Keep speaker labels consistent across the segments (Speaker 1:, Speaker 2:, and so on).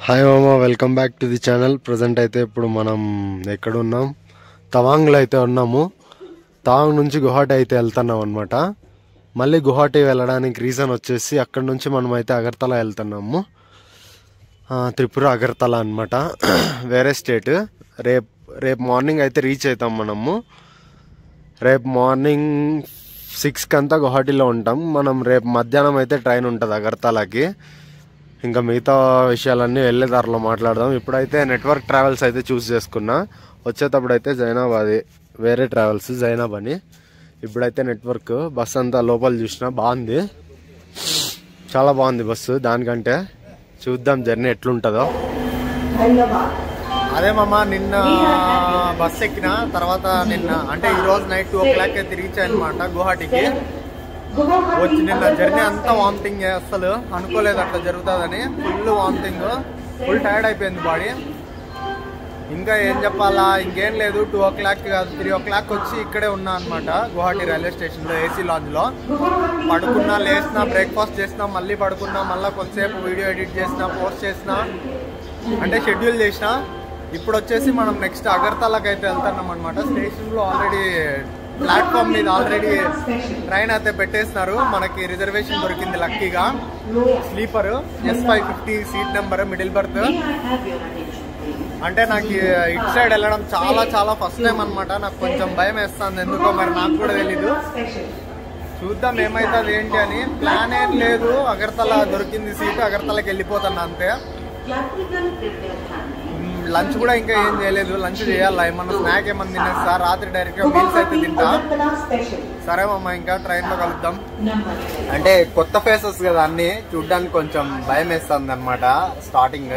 Speaker 1: Hi మామా, welcome back to the channel. Present అయితే ఇప్పుడు మనం ఎక్కడ ఉన్నాం? తవాంగ్లో అయితే ఉన్నాము. తవాంగ్ నుంచి గువాహటి అయితే వెళ్తున్నాం అనమాట. మళ్ళీ గువాహటి వెళ్ళడానికి రీజన్ వచ్చేసి అక్కడ నుంచి మనం అయితే అగర్తలా వెళ్తున్నాము. త్రిపుర అగర్తల అనమాట, వేరే స్టేట్. రేపు మార్నింగ్ అయితే రీచ్ అవుతాం మనము. రేపు మార్నింగ్ 6 కంతా గువాహటిలో ఉంటాం. మనం రేపు మధ్యాహ్నం అయితే ట్రైన్ ఉంటుంది అగర్తలాకి. ఇంకా మిగతా విషయాలన్నీ వెళ్ళే దారిలో మాట్లాడదాం. ఇప్పుడైతే నెట్వర్క్ ట్రావెల్స్ అయితే చూస్ చేసుకున్నా. వచ్చేటప్పుడు అయితే జైనాబ్, అది వేరే ట్రావెల్స్ జైనాబ్ అని. ఇప్పుడైతే నెట్వర్క్ బస్ అంతా లోపల చూసినా బాగుంది, చాలా బాగుంది బస్సు. దానికంటే చూద్దాం జర్నీ ఎట్లుంటుందో. అదే మామ, నిన్న బస్ ఎక్కిన తర్వాత నిన్న అంటే ఈరోజు నైట్ 2 o'clock అయితే రీచ్ అయ్యనమాట గువాహటికి. వచ్చి నిన్న జర్నీ అంతా వామిటింగ్, అసలు అనుకోలేదు అట్లా జరుగుతుందని. ఫుల్ వామిటింగ్, ఫుల్ టైర్డ్ అయిపోయింది బాడీ. ఇంకా ఏం చెప్పాలా, ఇంకేం లేదు. 2 o'clock కాదు 3 o'clock వచ్చి ఇక్కడే ఉన్నా అనమాట గువాహటి రైల్వే స్టేషన్లో, ఏసీ లాంజ్లో. పడుకున్నా, లేచినా, బ్రేక్ఫాస్ట్ చేసినా, మళ్ళీ పడుకున్నా, మళ్ళీ కొంతసేపు వీడియో ఎడిట్ చేసిన, పోస్ట్ చేసిన, అంటే షెడ్యూల్ చేసిన. ఇప్పుడు వచ్చేసి మనం నెక్స్ట్ అగర్తలాకి అయితే వెళ్తున్నాం అనమాట. స్టేషన్లో ఆల్రెడీ ప్లాట్ఫామ్ మీద ఆల్రెడీ ట్రైన్ అయితే పెట్టేస్తున్నారు. మనకి రిజర్వేషన్ దొరికింది లక్కీగా, sleeper S550 seat number, middle birth. అంటే నాకు ఇటు సైడ్ వెళ్ళడం చాలా చాలా ఫస్ట్ టైం అనమాట. నాకు కొంచెం భయం వేస్తుంది ఎందుకో, మరి నాకు కూడా తెలీదు. చూద్దాం ఏమైతుంది ఏంటి అని. ప్లాన్ ఏం లేదు, అగర్తల దొరికింది సీటు, అగర్తలకి వెళ్ళిపోతాను అంతే. లంచ్ కూడా ఇంకా ఏం చేయలేదు, లంచ్ చేయాలా. ఏమన్నా స్నాక్ ఏమన్నా తినేస్తా, రాత్రి డైరెక్ట్ గా మీల్స్ అయితే తింటా. సరే మామ, ఇంకా ట్రైన్ లో కలుద్దాం. అంటే కొత్త ఫేసెస్ కదా అన్ని, చూడ్డానికి కొంచెం భయం వేస్తుంది అనమాట స్టార్టింగ్.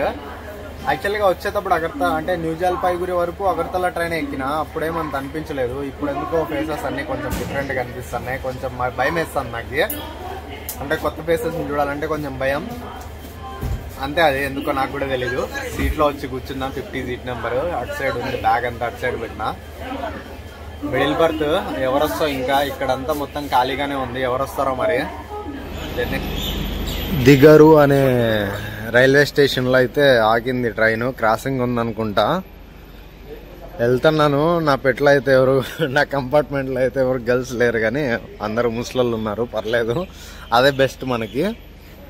Speaker 1: యాక్చువల్ గా వచ్చేటప్పుడు అంటే న్యూ జల్పాయిగురి వరకు అగర్తల ట్రైన్ ఎక్కినా, అప్పుడేమంత అనిపించలేదు. ఇప్పుడు ఎందుకో ఫేసెస్ అన్ని కొంచెం డిఫరెంట్ గా అనిపిస్తున్నాయి. కొంచెం భయం వేస్తుంది నాకు. అంటే కొత్త ఫేసెస్ చూడాలంటే కొంచెం భయం అంతే. అది ఎందుకో నాకు కూడా తెలీదు. సీట్లో వచ్చి కూర్చున్నాం, 50 సీట్ నెంబర్. అటు సైడ్ ఉంది, బ్యాగ్ అంతా అటు సైడ్ పెట్టినా. Middle birth. ఎవరొస్తో ఇంకా ఇక్కడంతా మొత్తం ఖాళీగానే ఉంది, ఎవరొస్తారో మరి. దిగరు అనే రైల్వే స్టేషన్లో అయితే ఆగింది ట్రైన్. క్రాసింగ్ ఉందనుకుంటా. వెళ్తున్నాను. నా పెట్లో అయితే ఎవరు, నా కంపార్ట్మెంట్లో అయితే ఎవరు గర్ల్స్ లేరు, కానీ అందరూ ముసలోళ్ళు ఉన్నారు. పర్లేదు, అదే బెస్ట్ మనకి,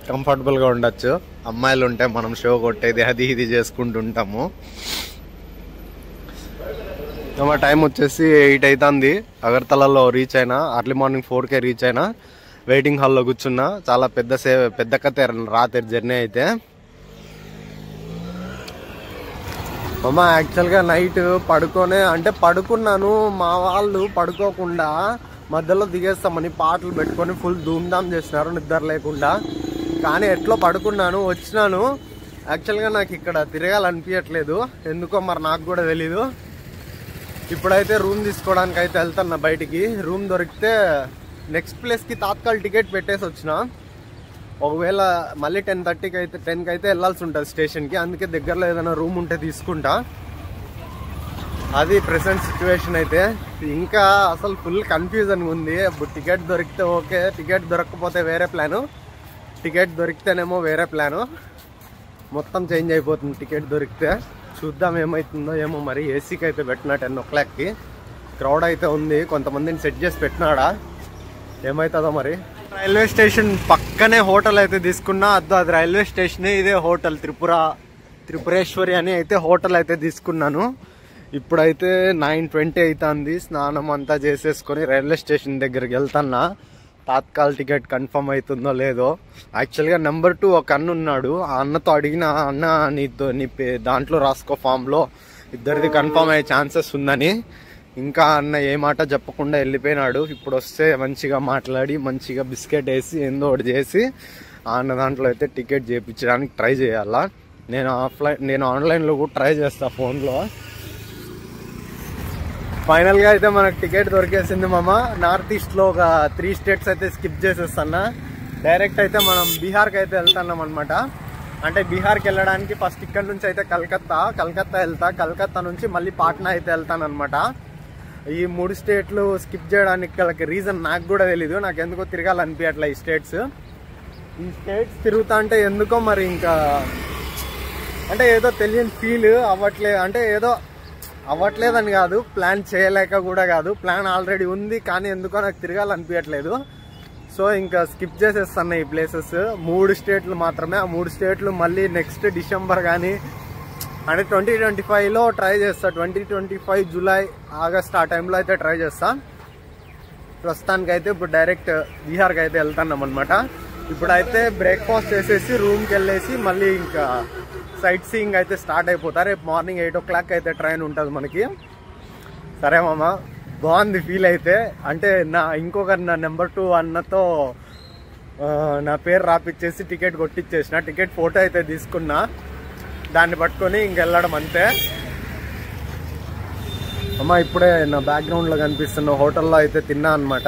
Speaker 1: కంఫర్టబుల్గా ఉండొచ్చు. అమ్మాయిలు ఉంటే మనం షో కొట్టేది అది ఇది చేసుకుంటుంటాము. మా టైం వచ్చేసి 8 అవుతుంది. అగర్తలలో రీచ్ అయినా, అర్లీ మార్నింగ్ 4కే రీచ్ అయినా. వెయిటింగ్ హాల్లో కూర్చున్నా. చాలా పెద్ద కథ రాత్రి జర్నీ అయితే. అమ్మ యాక్చువల్గా నైట్ పడుకున్నాను. మా వాళ్ళు పడుకోకుండా మధ్యలో దిగేస్తామని పాటలు పెట్టుకొని ఫుల్ ధూమ్ధామ్ చేసినారు నిద్ర లేకుండా. కానీ ఎట్లో పడుకున్నాను, వచ్చినాను. యాక్చువల్గా నాకు ఇక్కడ తిరగాలనిపించట్లేదు ఎందుకో, మరి నాకు కూడా తెలీదు. ఇప్పుడైతే రూమ్ తీసుకోవడానికి అయితే వెళ్తున్నా బయటికి. రూమ్ దొరికితే నెక్స్ట్ ప్లేస్కి తాత్కాల్ టికెట్ పెట్టేసి వచ్చిన. ఒకవేళ మళ్ళీ 10:30కి అయితే 10కి అయితే వెళ్ళాల్సి ఉంటుంది స్టేషన్కి. అందుకే దగ్గరలో ఏదైనా రూమ్ ఉంటే తీసుకుంటా. అది ప్రెసెంట్ సిచ్యువేషన్ అయితే. ఇంకా అసలు ఫుల్ కన్ఫ్యూజన్ ఉంది. టికెట్ దొరికితే ఓకే, టికెట్ దొరకకపోతే వేరే ప్లాను, టికెట్ దొరికితేనేమో వేరే ప్లాను. మొత్తం చేంజ్ అయిపోతుంది టికెట్ దొరికితే. చూద్దాం ఏమవుతుందో ఏమో మరి. ఏసీకి అయితే పెట్టినా 10 o'clockకి. క్రౌడ్ అయితే ఉంది, కొంతమందిని సెట్ చేసి పెట్టినాడా, ఏమవుతుందో మరి. రైల్వే స్టేషన్ పక్కనే హోటల్ అయితే తీసుకున్నా. అది రైల్వే స్టేషన్, ఇదే హోటల్ త్రిపురేశ్వరి అని అయితే హోటల్ అయితే తీసుకున్నాను. ఇప్పుడైతే 9:20 అవుతుంది. స్నానం అంతా చేసేసుకొని రైల్వే స్టేషన్ దగ్గరికి వెళ్తున్నా. తాత్కాల్ టికెట్ కన్ఫర్మ్ అవుతుందో లేదో. యాక్చువల్గా నెంబర్ 2 ఒక అన్న ఉన్నాడు. ఆ అన్నతో అడిగిన, అన్న నీ దాంట్లో రాసుకో ఫామ్లో, ఇద్దరిది కన్ఫర్మ్ అయ్యే ఛాన్సెస్ ఉందని. ఇంకా అన్న ఏ మాట చెప్పకుండా వెళ్ళిపోయినాడు. ఇప్పుడు వస్తే మంచిగా మాట్లాడి, మంచిగా బిస్కెట్ వేసి ఏందో ఒకటి చేసి ఆ అన్న దాంట్లో అయితే టికెట్ చేయించడానికి ట్రై చేయాలా. నేను ఆన్లైన్లో కూడా ట్రై చేస్తా ఫోన్లో. ఫైనల్గా అయితే మనకు టికెట్ దొరికేసింది మామ. నార్త్ ఈస్ట్లో ఒక 3 స్టేట్స్ అయితే స్కిప్ చేసేస్తున్నా. డైరెక్ట్ అయితే మనం బీహార్కి అయితే వెళ్తున్నాం అనమాట. అంటే బీహార్కి వెళ్ళడానికి ఫస్ట్ ఇక్కడ నుంచి అయితే కలకత్తా వెళ్తా. కలకత్తా నుంచి మళ్ళీ పాట్నా అయితే వెళ్తాను అనమాట. ఈ 3 స్టేట్లు స్కిప్ చేయడానికి గల రీజన్ నాకు కూడా తెలీదు. నాకు ఎందుకో తిరగాలనిపించట్లే ఈ స్టేట్స్. తిరుగుతా అంటే ఎందుకో మరి ఇంకా అంటే ఏదో తెలియని ఫీల్ అవ్వట్లేదు, అంటే ఏదో అవ్వట్లేదని కాదు, ప్లాన్ చేయలేక కూడా కాదు, ప్లాన్ ఆల్రెడీ ఉంది కానీ ఎందుకో నాకు తిరగాలనిపించట్లేదు. సో ఇంకా స్కిప్ చేసేస్తాను ఈ ప్లేసెస్. 3 స్టేట్లు మాత్రమే. ఆ 3 స్టేట్లు మళ్ళీ నెక్స్ట్ డిసెంబర్ కానీ అంటే 2025లో ట్రై చేస్తా. 2025 జూలై ఆగస్ట్ ఆ టైంలో అయితే ట్రై చేస్తా. ప్రస్తుతానికి అయితే ఇప్పుడు డైరెక్ట్ బీహార్కి అయితే వెళ్తున్నాం అనమాట. ఇప్పుడైతే బ్రేక్ఫాస్ట్ చేసేసి రూమ్కి వెళ్ళేసి మళ్ళీ ఇంకా సైట్ సీయింగ్ అయితే స్టార్ట్ అయిపోతారు. రేపు మార్నింగ్ 8 o'clock అయితే ట్రైన్ ఉంటుంది మనకి. సరే మామ, బాగుంది ఫీల్ అయితే. అంటే ఇంకొకరు నా నెంబర్ 2 అన్నతో నా పేరు రాపిచ్చేసి టికెట్ కొట్టిచ్చేసిన. టికెట్ ఫోటో అయితే తీసుకున్నా, దాన్ని పట్టుకొని ఇంకెళ్ళడం అంతే. అమ్మ ఇప్పుడే నా బ్యాక్గ్రౌండ్లో కనిపిస్తున్న హోటల్లో అయితే తిన్నా అనమాట.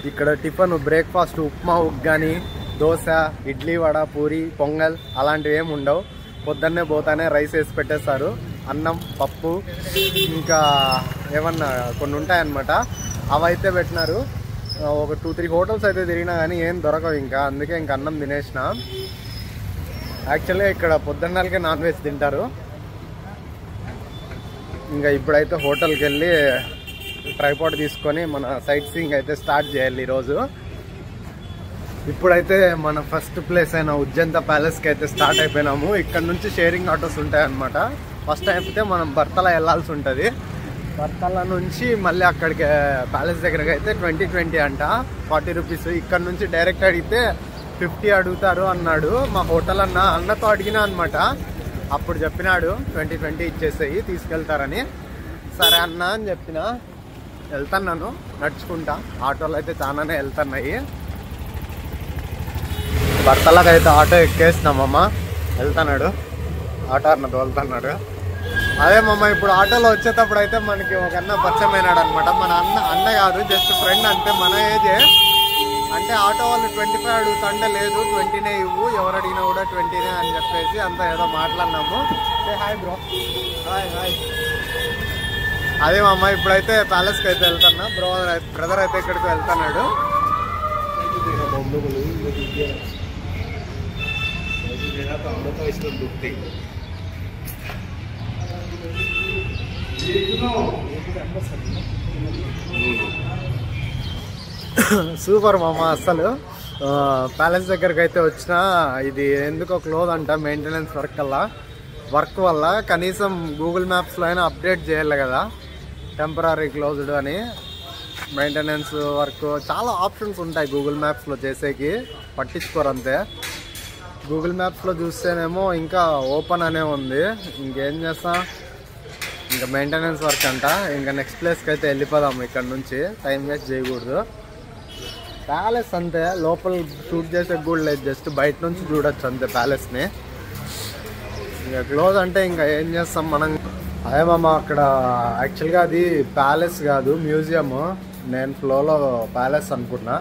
Speaker 1: ఇక్కడ టిఫిన్ బ్రేక్ఫాస్ట్ ఉప్మా ఉగ్గాని, దోశ, ఇడ్లీ, వడ, పూరి, పొంగల్ అలాంటివి ఏమి ఉండవు. పొద్దున్నే పోతానే రైస్ వేసి పెట్టేస్తారు, అన్నం, పప్పు, ఇంకా ఏమన్నా కొన్ని ఉంటాయన్నమాట. అవైతే పెట్టినారు. ఒక 2-3 హోటల్స్ అయితే తిరిగినా కానీ ఏం దొరకవు ఇంకా, అందుకే ఇంక అన్నం తినేసిన. యాక్చువల్గా ఇక్కడ పొద్దున్నలకే నాన్ వెజ్ తింటారు. ఇంకా ఇప్పుడైతే హోటల్కి వెళ్ళి ట్రైపాడ్ తీసుకొని మన సైట్ సీయింగ్ అయితే స్టార్ట్ చేయాలి ఈరోజు. ఇప్పుడైతే మన ఫస్ట్ ప్లేస్ అయిన ఉజ్జంత ప్యాలెస్కి అయితే స్టార్ట్ అయిపోయినాము. ఇక్కడ నుంచి షేరింగ్ ఆటోస్ ఉంటాయన్నమాట. ఫస్ట్ అయిపోతే మనం బర్తల వెళ్ళాల్సి ఉంటుంది. బర్తల నుంచి మళ్ళీ అక్కడికి ప్యాలెస్ దగ్గరకి అయితే 20 అంట, 40 రూపీస్. ఇక్కడ నుంచి డైరెక్ట్ అడిగితే 50 అడుగుతారు అన్నాడు మా హోటల్ అన్నతో అడిగినా అనమాట. అప్పుడు చెప్పినాడు 20 ఇచ్చేసేయి, తీసుకెళ్తారని. సరే అన్న అని చెప్పిన. వెళ్తున్నాను నడుచుకుంటా. ఆటోలు అయితే చాలానే వెళ్తున్నాయి. భర్తలకు అయితే ఆటో ఎక్కేసినామమ్మ. వెళ్తున్నాడు ఆటో అన్న తోలుతున్నాడు. అదే మమ్మ ఇప్పుడు ఆటోలో వచ్చేటప్పుడు అయితే మనకి ఒక అన్న పరిచయమైనాడు అనమాట. మన అన్న కాదు, జస్ట్ ఫ్రెండ్ అంతే, మన ఏజే. అంటే ఆటో వాళ్ళు 25 అడుగుతుంటే లేదు 20నే ఇవ్వు, ఎవరు అడిగినా కూడా 20నే అని చెప్పేసి అంతా ఏదో మాట్లాడినాము. Hi bro. హాయ్. అదే మా అమ్మ ఇప్పుడైతే ప్యాలెస్కి అయితే వెళ్తున్నా. బ్రదర్ అయితే ఇక్కడికి వెళ్తున్నాడు. సూపర్ మామ. అసలు ప్యాలెస్ దగ్గరకు అయితే వచ్చిన. ఇది ఎందుకో క్లోజ్ అంట, మెయింటెనెన్స్ వర్క్ వల్ల. కనీసం గూగుల్ మ్యాప్స్లో అయినా అప్డేట్ చేయాలి కదా, టెంపరీ క్లోజ్డ్ అని. మెయింటెనెన్స్ వర్క్ చాలా ఆప్షన్స్ ఉంటాయి గూగుల్ మ్యాప్స్లో చేసేకి, పట్టించుకోరు అంతే. గూగుల్ మ్యాప్స్లో చూస్తేనేమో ఇంకా ఓపెన్ అనే ఉంది. ఇంకేం చేస్తా, ఇంకా మెయింటెనెన్స్ వర్క్ అంట. ఇంకా నెక్స్ట్ ప్లేస్కి అయితే వెళ్ళిపోదాం. ఇక్కడ నుంచి టైం వేస్ట్ చేయకూడదు. ప్యాలెస్ అంతే, లోపల షూట్ చేసే కూడా లేదు, జస్ట్ బయట నుంచి చూడొచ్చు అంతే ప్యాలెస్ని. ఇంకా క్లోజ్ అంటే ఇంకా ఏం చేస్తాం మనం. అదేమమ్మా అక్కడ యాక్చువల్గా అది ప్యాలెస్ కాదు, మ్యూజియము. నేను ఫ్లోలో ప్యాలెస్ అనుకున్నా,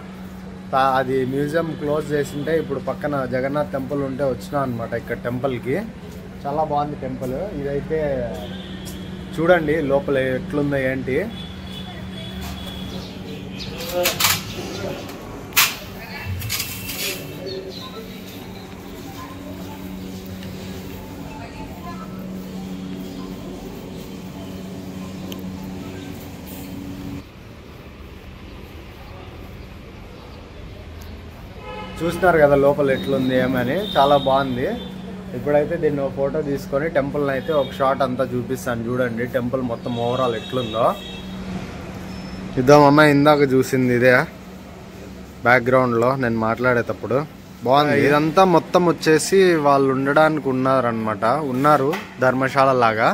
Speaker 1: అది మ్యూజియం క్లోజ్ చేసింటే ఇప్పుడు పక్కన జగన్నాథ్ టెంపుల్ ఉంటే వచ్చినా అనమాట. ఇక్కడ టెంపుల్కి చాలా బాగుంది టెంపుల్. ఇదైతే చూడండి లోపల ఎట్లుందో ఏంటి. చూస్తున్నారు కదా లోపల ఎట్లుంది ఏమని, చాలా బాగుంది. ఇప్పుడైతే దీన్ని ఫోటో తీసుకొని టెంపుల్ని అయితే ఒక షాట్ అంతా చూపిస్తాను. చూడండి టెంపుల్ మొత్తం ఓవరాల్ ఎట్లుందో. ఇద్దామన్నా ఇందాక చూసింది ఇదే బ్యాక్గ్రౌండ్లో నేను మాట్లాడేటప్పుడు. బాగుంది. ఇదంతా మొత్తం వచ్చేసి వాళ్ళు ఉండడానికి ఉన్నారు ధర్మశాల లాగా.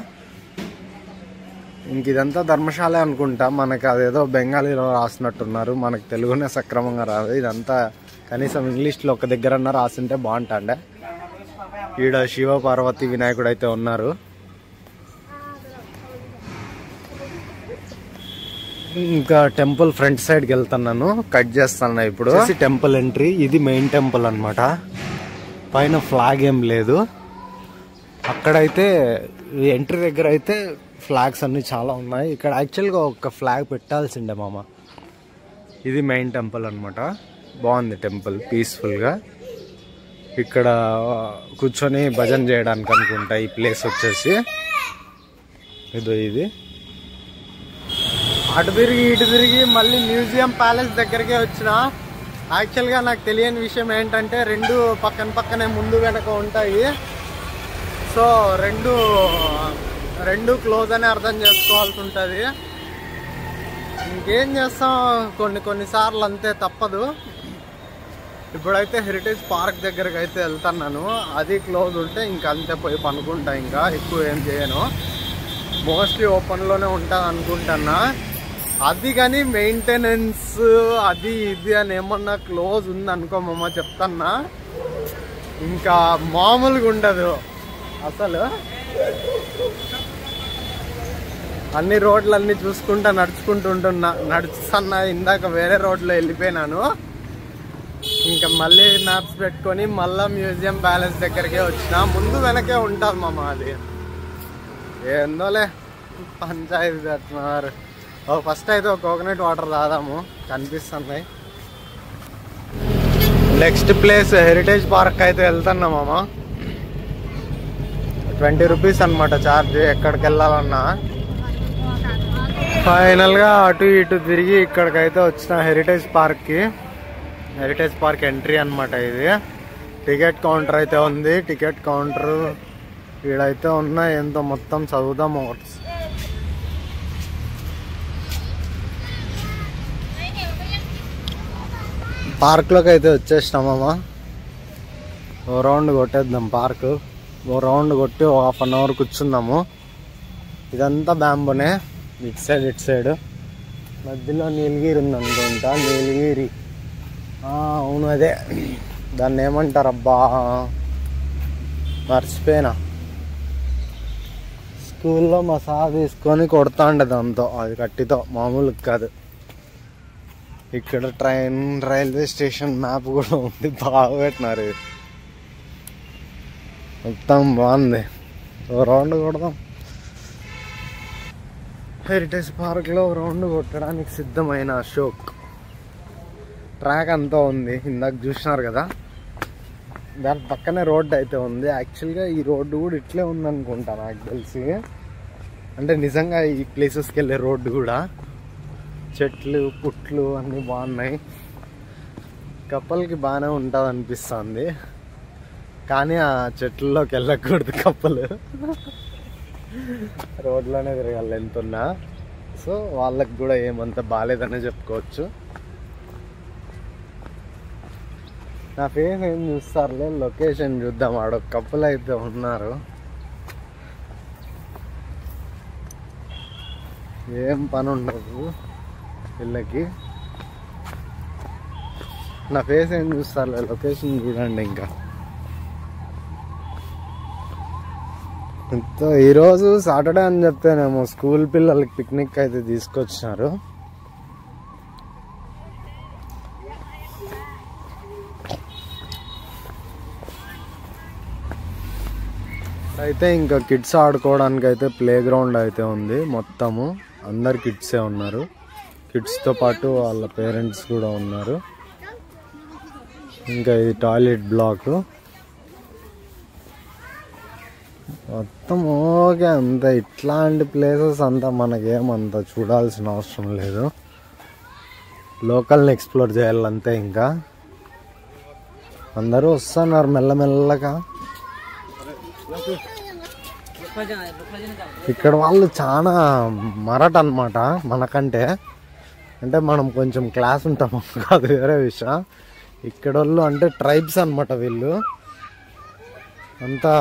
Speaker 1: ఇంక ఇదంతా ధర్మశాల అనుకుంటా. మనకి అదేదో బెంగాలీలో రాసినట్టున్నారు, మనకు తెలుగునే సక్రమంగా రాదు. ఇదంతా కనీసం ఇంగ్లీష్లో ఒక దగ్గరన్నా రాసింటే బాగుంటాండే. ఈడ శివ పార్వతి వినాయకుడు అయితే ఉన్నారు. ఇంకా టెంపుల్ ఫ్రంట్ సైడ్కి వెళ్తున్నాను, కట్ చేస్తాను ఇప్పుడు. టెంపుల్ ఎంట్రీ, ఇది మెయిన్ టెంపుల్ అనమాట. పైన ఫ్లాగ్ ఏం లేదు. అక్కడైతే ఎంట్రీ దగ్గర అయితే ఫ్లాగ్స్ అన్ని చాలా ఉన్నాయి. ఇక్కడ యాక్చువల్గా ఒక ఫ్లాగ్ పెట్టాల్సిండే మామ. ఇది మెయిన్ టెంపుల్ అనమాట. బాగుంది టెంపుల్, పీస్ఫుల్గా. ఇక్కడ కూర్చొని భజన చేయడానికి అనుకుంటా ఈ ప్లేస్ వచ్చేసి. ఇది అటు తిరిగి ఇటు తిరిగి మళ్ళీ మ్యూజియం ప్యాలెస్ దగ్గరికే వచ్చిన. యాక్చువల్గా నాకు తెలియని విషయం ఏంటంటే రెండు పక్కనే ముందు వెనక ఉంటాయి. సో రెండు క్లోజ్ అని అర్థం చేసుకోవాల్సి ఉంటుంది. ఇంకేం చేస్తాం, కొన్నిసార్లు అంతే, తప్పదు. ఇప్పుడైతే హెరిటేజ్ పార్క్ దగ్గరకు అయితే వెళ్తున్నాను. అది క్లోజ్ ఉంటే ఇంకా అంతే, పోయి పనుకుంటా. ఇంకా ఎక్కువ ఏం చేయను, మోస్ట్లీ ఓపెన్లోనే ఉంటుంది అనుకుంటున్నా. అది కానీ మెయింటెనెన్స్ అది ఇది అని ఏమన్నా క్లోజ్ ఉంది అనుకోమమ్మ, చెప్తున్నా, ఇంకా మామూలుగా ఉండదు అసలు. అన్ని రోడ్లన్నీ చూసుకుంటా నడుస్తున్నా. ఇందాక వేరే రోడ్లో వెళ్ళిపోయినాను. ఇంకా మళ్ళీ మ్యాప్స్ పెట్టుకొని మళ్ళీ మ్యూజియం ప్యాలెస్ దగ్గరికే వచ్చిన. ముందు వెనకే ఉంటుంది మామ, అది ఏందోలే పంచాయతీ పెడుతున్నారు. ఫస్ట్ అయితే ఒక కోకోనట్ వాటర్ తాదాము, కనిపిస్తున్నాయి. నెక్స్ట్ ప్లేస్ హెరిటేజ్ పార్క్ అయితే వెళ్తున్నాం మామ. 20 రూపీస్ అనమాట ఛార్జ్ ఎక్కడికి వెళ్ళాలన్నా. ఫైనల్గా అటు ఇటు తిరిగి ఇక్కడికైతే వచ్చిన హెరిటేజ్ పార్క్కి. హెరిటేజ్ పార్క్ ఎంట్రీ అనమాట ఇది. టికెట్ కౌంటర్ అయితే ఉంది. టికెట్ కౌంటర్ ఈడైతే ఉన్నాయి, ఎంతో మొత్తం చదువుదాము. పార్క్లోకి అయితే వచ్చేసినామమ్మా. ఓ రౌండ్ కొట్టేద్దాం పార్క్. ఓ రౌండ్ కొట్టి ఒక 1/2 అవర్ కూర్చుందాము. ఇదంతా బ్యాంబోనే, ఇటు సైడ్. మధ్యలో నీలగిరి ఉంది అనుకుంటా. నీలగిరి, అవును అదే. దాన్ని ఏమంటారబ్బా, మర్చిపోయినా. స్కూల్లో మా సార్ తీసుకొని కొడతా ఉండే దాంతో, అది కట్టితో, మామూలుగా కాదు. ఇక్కడ రైల్వే స్టేషన్ మ్యాప్ కూడా ఉంది, బాగా పెట్టినారు. మొత్తం బాగుంది. ఓ రౌండ్ కొడదాం. హెరిటేజ్ పార్క్లో రౌండ్ కొట్టడానికి సిద్ధమైన అశోక్. ట్రాక్ అంతా ఉంది, ఇందాక చూసినారు కదా. దాని పక్కనే రోడ్డు అయితే ఉంది. యాక్చువల్గా ఈ రోడ్డు కూడా ఇట్లే ఉందనుకుంటా నాకు తెలిసి. అంటే నిజంగా ఈ ప్లేసెస్కి వెళ్ళే రోడ్డు కూడా చెట్లు పుట్లు అన్నీ బాగున్నాయి. కప్పలకి బాగానే ఉంటుంది అనిపిస్తుంది, కానీ ఆ చెట్లలోకి వెళ్ళకూడదు కప్పలు. రోడ్లోనే తిరగాలి ఎంతున్నా. సో వాళ్ళకి కూడా ఏమంత బాగాలేదనే చెప్పుకోవచ్చు. నా ఫేస్ ఏం చూస్తారులే, లొకేషన్ చూద్దాం. ఆడొక కప్పులు అయితే ఉన్నారు. ఏం పని ఉండదు వీళ్ళకి. నా ఫేస్ ఏం చూస్తారులే, లొకేషన్ చూడండి. ఇంకా ఈరోజు సాటర్డే అని చెప్తేనేమో స్కూల్ పిల్లలకి పిక్నిక్ అయితే తీసుకొచ్చినారు. అయితే ఇంకా కిడ్స్ ఆడుకోవడానికి అయితే ప్లే గ్రౌండ్ అయితే ఉంది. మొత్తము అందరు కిడ్సే ఉన్నారు. కిడ్స్తో పాటు వాళ్ళ పేరెంట్స్ కూడా ఉన్నారు. ఇంకా ఇది టాయిలెట్ బ్లాక్ మొత్తం. ఓకే, అంత ఇట్లాంటి ప్లేసెస్ అంతా మనకేమంత చూడాల్సిన అవసరం లేదు. లోకల్ని ఎక్స్ప్లోర్ చేయాలంతే. ఇంకా అందరూ వస్తున్నారు మెల్లమెల్లగా. ఇక్కడ వాళ్ళు చాలా మరట అనమాట మనకంటే. అంటే మనం కొంచెం క్లాస్ ఉంటాము, కాదు వేరే విషయం. ఇక్కడ వాళ్ళు అంటే ట్రైబ్స్ అనమాట వీళ్ళు అంతా.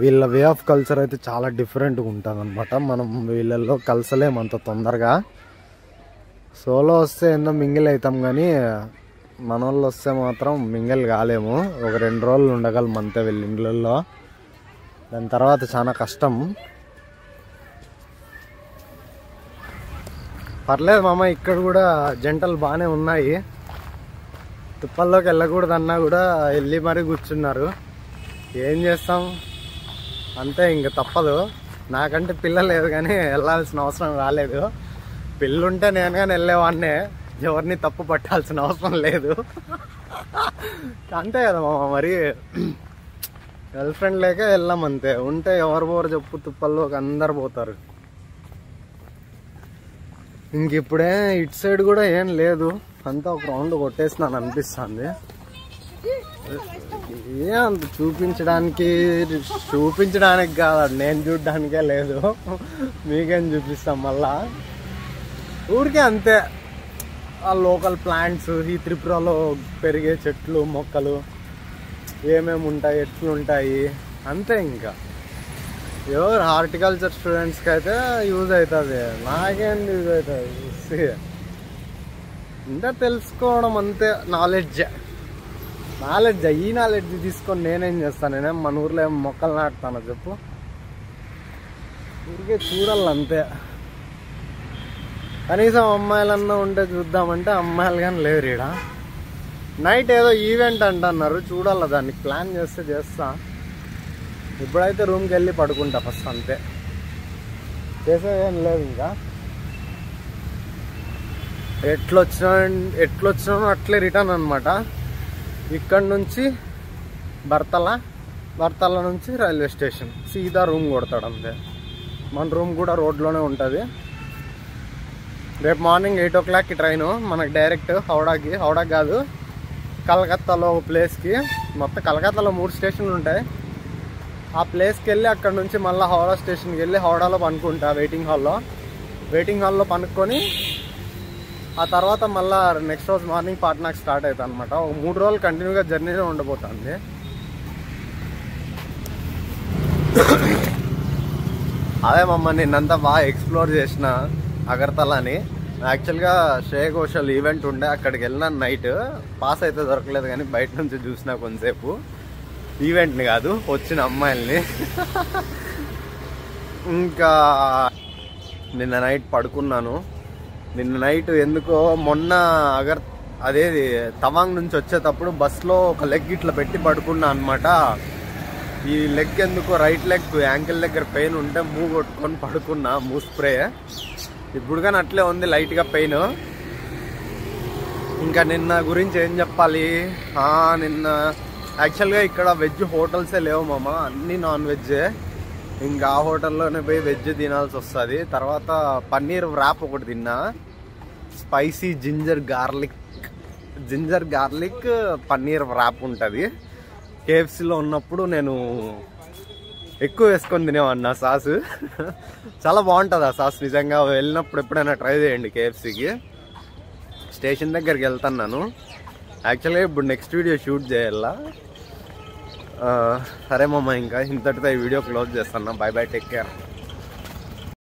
Speaker 1: వీళ్ళ వే ఆఫ్ కల్చర్ అయితే చాలా డిఫరెంట్గా ఉంటుంది అనమాట. మనం వీళ్ళల్లో కలసలేము అంత తొందరగా. సోలో వస్తే ఏందో మింగిల్ అవుతాం, కానీ మన వాళ్ళు వస్తే మాత్రం మింగిల్ కాలేము. ఒక 2 రోజులు ఉండగలం అంతే వీళ్ళ ఇండ్లలో. దాని తర్వాత చాలా కష్టం. పర్లేదు మామ, ఇక్కడ కూడా జంటలు బాగానే ఉన్నాయి. తుప్పల్లోకి వెళ్ళకూడదన్నా కూడా వెళ్ళి మరీ కూర్చున్నారు. ఏం చేస్తాం, అంతే, ఇంక తప్పదు. నాకంటే పిల్ల లేదు, కానీ వెళ్ళాల్సిన అవసరం రాలేదు. పిల్లుంటే నేను కానీ వెళ్ళేవాడినే, ఎవరిని తప్పు పట్టాల్సిన అవసరం లేదు. అంతే కదా మామ, మరి గర్ల్ ఫ్రెండ్ లేక వెళ్ళాం అంతే. ఉంటే ఎవరు పోరు చెప్పు, తుప్పల్లోకి అందరు పోతారు. ఇంకిప్పుడే ఇటు సైడ్ కూడా ఏం లేదు, అంతా ఒక రౌండ్ కొట్టేసినాను అనిపిస్తుంది. ఏ అంత చూపించడానికి కాదు, నేను చూడడానికే లేదు, మీకేం చూపిస్తాం మళ్ళా. ఊరికే అంతే, ఆ లోకల్ ప్లాంట్స్, ఈ త్రిపురలో పెరిగే చెట్లు మొక్కలు ఏమేమి ఉంటాయి, ఎట్లుంటాయి అంతే. ఇంకా ఎవరు హార్టికల్చర్ స్టూడెంట్స్కి అయితే యూజ్ అవుతుంది, నాకేం యూజ్ అవుతుంది ఇంకా తెలుసుకోవడం అంతే. నాలెడ్జ్ ఈ నాలెడ్జ్ తీసుకొని నేనేం చేస్తాను? నేనేం మన ఊర్లో ఏం మొక్కలు నాటుతానో చెప్పు? ఊరికే చూడాలంతే. కనీసం అమ్మాయిలన్నా ఉంటే చూద్దామంటే అమ్మాయిలు కానీ లేరు ఈడ. నైట్ ఏదో ఈవెంట్ అంటున్నారు, చూడాల, దానికి ప్లాన్ చేస్తా. ఇప్పుడైతే రూమ్కి వెళ్ళి పడుకుంటా ఫస్ట్, అంతే. చేసేదేం లేదు. ఇంకా ఎట్లొచ్చినానో అట్లే రిటర్న్ అనమాట. ఇక్కడ నుంచి బర్తల నుంచి రైల్వే స్టేషన్ సీదా రూమ్ కొడతాడు అంతే. మన రూమ్ కూడా రోడ్లోనే ఉంటుంది. రేపు మార్నింగ్ 8 o'clockకి ట్రైను మనకు డైరెక్ట్ హౌడాకి కాదు, కలకత్తాలో ఒక ప్లేస్కి. మొత్తం కలకత్తాలో 3 స్టేషన్లు ఉంటాయి. ఆ ప్లేస్కి వెళ్ళి అక్కడ నుంచి మళ్ళీ హౌడా స్టేషన్కి వెళ్ళి హౌడాలో పనుకుంటా, వెయిటింగ్ హాల్లో పనుక్కొని ఆ తర్వాత మళ్ళీ నెక్స్ట్ రోజు మార్నింగ్ పాట్నాకి స్టార్ట్ అవుతా అనమాట. ఒక 3 రోజులు కంటిన్యూగా జర్నీలో ఉండబోతుంది. అదే మమ్మ నిన్నంతా బాగా ఎక్స్ప్లోర్ చేసిన అగర్తలాని. యాక్చువల్గా శ్రేయ ఘోషల్ ఈవెంట్ ఉండే, అక్కడికి వెళ్ళిన నైట్. పాస్ అయితే దొరకలేదు కానీ బయట నుంచి చూసిన కొంతసేపు. ఈవెంట్ని కాదు, వచ్చిన అమ్మాయిల్ని. ఇంకా నిన్న నైట్ పడుకున్నాను. నిన్న నైట్ ఎందుకో మొన్న అదేది తవాంగ్ నుంచి వచ్చేటప్పుడు బస్లో ఒక లెగ్ ఇట్లా పెట్టి పడుకున్నా అనమాట. ఈ లెగ్ ఎందుకో రైట్ లెగ్ యాంకిల్ దగ్గర పెయిన్ ఉంటే మూవ్ కొట్టుకొని పడుకున్నా, స్ప్రే. ఇప్పుడు కానీ అట్లే ఉంది లైట్గా పెయిన్. ఇంకా నిన్న గురించి ఏం చెప్పాలి? నిన్న యాక్చువల్గా ఇక్కడ వెజ్ హోటల్సే లేవు మామ, అన్నీ నాన్ వెజ్జే. ఇంకా ఆ హోటల్లోనే పోయి వెజ్ తినాల్సి వస్తుంది. తర్వాత పన్నీర్ వ్రాప్ ఒకటి తిన్నా, spicy ginger garlic paneer wrap ఉంటుంది. కేఎఫ్సీలో ఉన్నప్పుడు నేను ఎక్కువ వేసుకొని తినేవాడిని ఆ సాస్. చాలా బాగుంటుంది ఆ సాస్ నిజంగా. వెళ్ళినప్పుడు ఎప్పుడైనా ట్రై చేయండి కేఎఫ్సీకి. స్టేషన్ దగ్గరికి వెళ్తున్నాను యాక్చువల్గా, ఇప్పుడు నెక్స్ట్ వీడియో షూట్ చేయాలా. సరే మామ, ఇంకా ఇంతటితో ఈ వీడియో క్లోజ్ చేస్తున్నా. By by, take care.